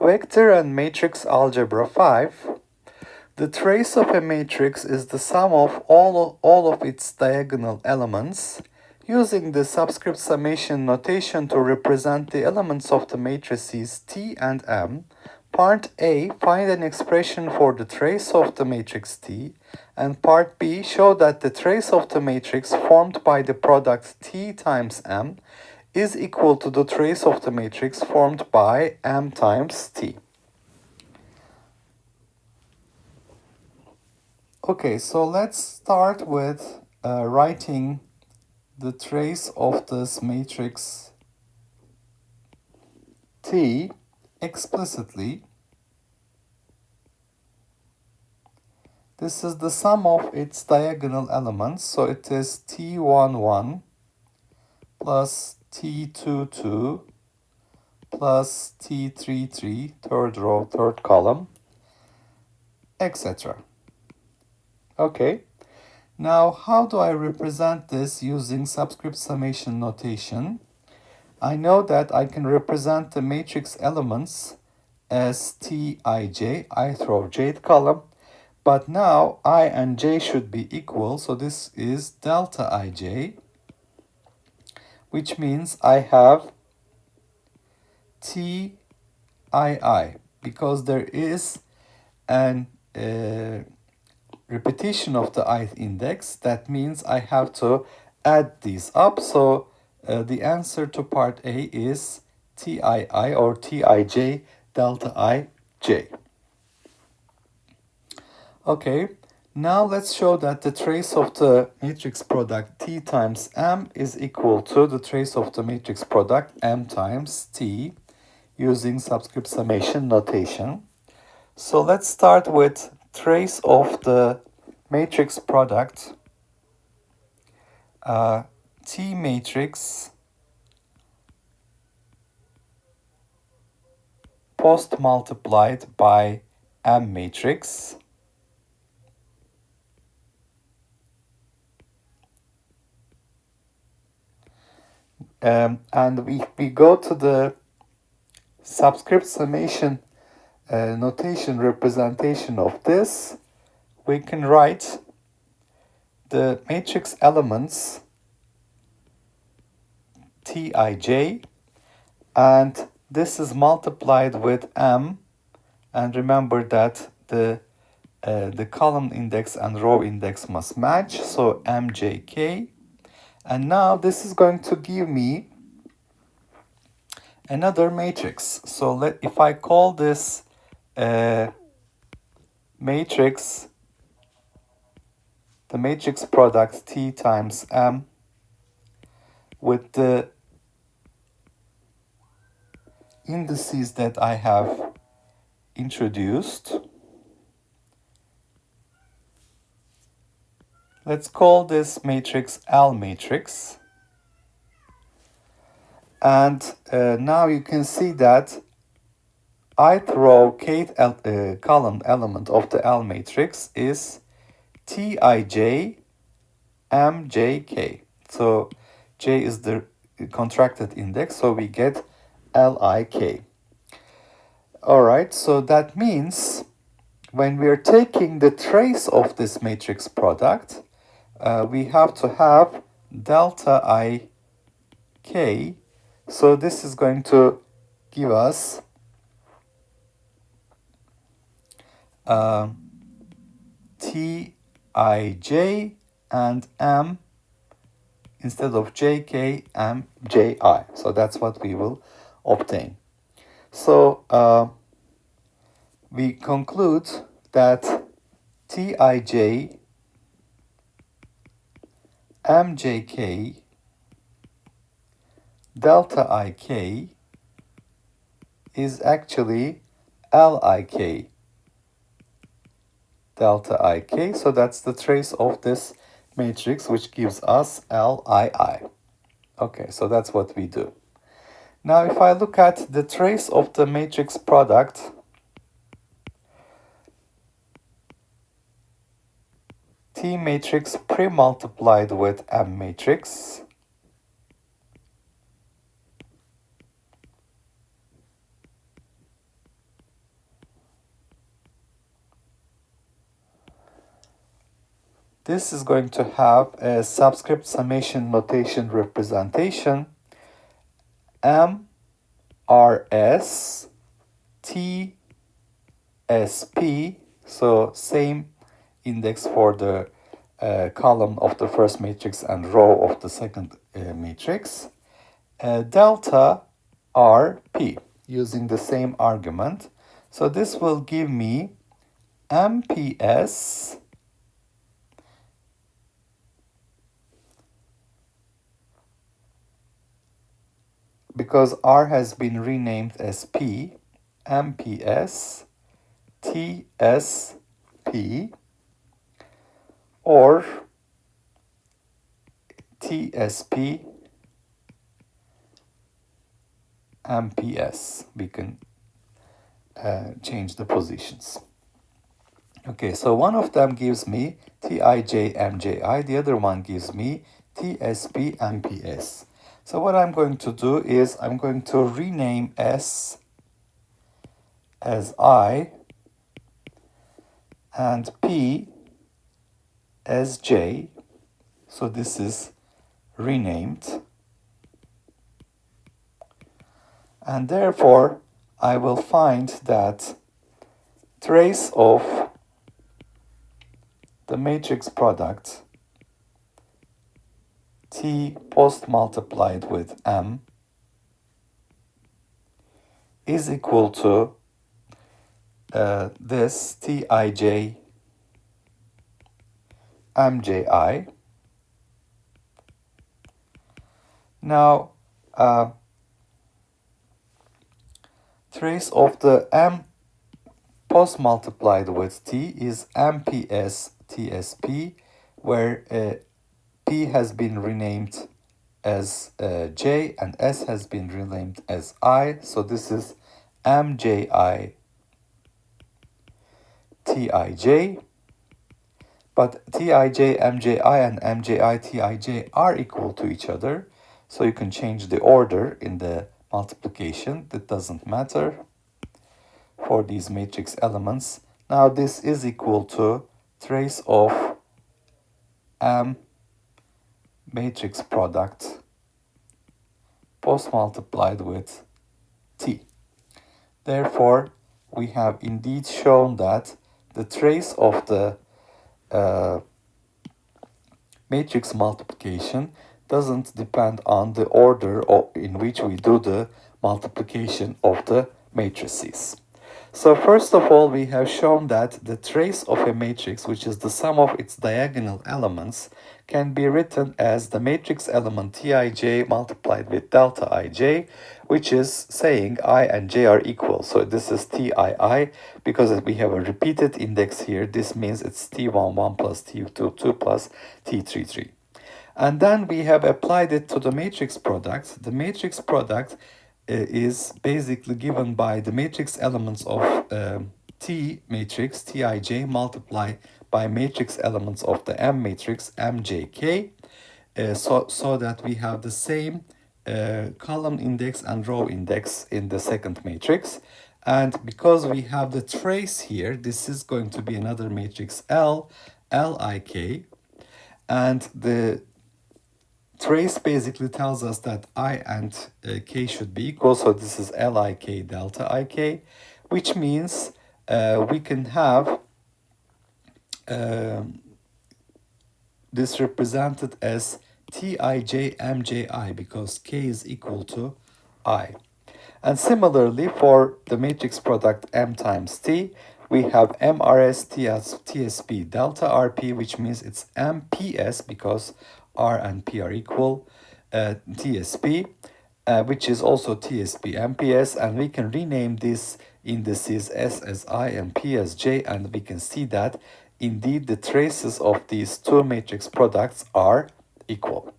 Vector and matrix algebra 5. The trace of a matrix is the sum of all of its diagonal elements. Using the subscript summation notation to represent the elements of the matrices T and M, Part A, find an expression for the trace of the matrix T, and Part B, show that the trace of the matrix formed by the product T times M is equal to the trace of the matrix formed by M times T. Okay, so let's start with writing the trace of this matrix T explicitly. This is the sum of its diagonal elements, so it is T11 plus T22 plus T33, third row, third column, etc. Okay, now how do I represent this using subscript summation notation? I know that I can represent the matrix elements as Tij, ith row, jth column, but now I and j should be equal, so this is delta ij, which means I have Tii, because there is an repetition of the ith index. That means I have to add these up. So the answer to part A is Tii or Tij delta ij. Okay, now let's show that the trace of the matrix product T times M is equal to the trace of the matrix product M times T using subscript summation notation. So let's start with trace of the matrix product T matrix post multiplied by M matrix. And we go to the subscript summation notation representation of this. We can write the matrix elements Tij, and this is multiplied with M, and remember that the column index and row index must match, so mjk. And now this is going to give me another matrix. So if I call this matrix, the matrix product T times M with the indices that I have introduced. Let's call this matrix L matrix. And now you can see that ith row, kth column element of the L matrix is Tij mjk. So j is the contracted index, so we get lik. All right, so that means when we are taking the trace of this matrix product, we have to have delta ik. So this is going to give us Tij and M instead of jk, mji. So that's what we will obtain. So we conclude that Tij mjk delta ik is actually lik delta ik. So that's the trace of this matrix, which gives us lii. Okay, so that's what we do. Now if I look at the trace of the matrix product T matrix pre-multiplied with M matrix, this is going to have a subscript summation notation representation M RS T SP, so same index for the column of the first matrix and row of the second matrix, delta RP using the same argument. So this will give me MPS because R has been renamed as P, MPS TSP or TSP MPS. We can change the positions. Okay, so one of them gives me TIJ MJI, the other one gives me TSP MPS. So what I'm going to do is I'm going to rename S as I and P as J. So this is renamed. And therefore, I will find that trace of the matrix product T post multiplied with M is equal to this Tij Mji. Now, trace of the M post multiplied with T is MPS TSP, where P has been renamed as J and S has been renamed as I. So this is MJI TIJ. But TIJ MJI and MJI TIJ are equal to each other. So you can change the order in the multiplication. That doesn't matter for these matrix elements. Now this is equal to trace of M matrix product post multiplied with T. Therefore, we have indeed shown that the trace of the matrix multiplication doesn't depend on the order in which we do the multiplication of the matrices. So first of all, we have shown that the trace of a matrix, which is the sum of its diagonal elements, can be written as the matrix element Tij multiplied with delta Ij, which is saying I and J are equal. So this is Tii, because we have a repeated index here. This means it's T11 plus T22 plus T33. And then we have applied it to the matrix product. The matrix product is basically given by the matrix elements of T matrix, Tij, multiplied by matrix elements of the M matrix, Mjk, so that we have the same column index and row index in the second matrix. And because we have the trace here, this is going to be another matrix L, Lik, and the trace basically tells us that I and K should be equal, so this is Lik delta Ik, which means we can have this represented as Tij Mji because K is equal to I. And similarly, for the matrix product M times T, we have MRS TSP delta RP, which means it's MPS because R and P are equal, TSP, which is also TSP MPS, and we can rename these indices S as I and P as J, and we can see that indeed the traces of these two matrix products are equal.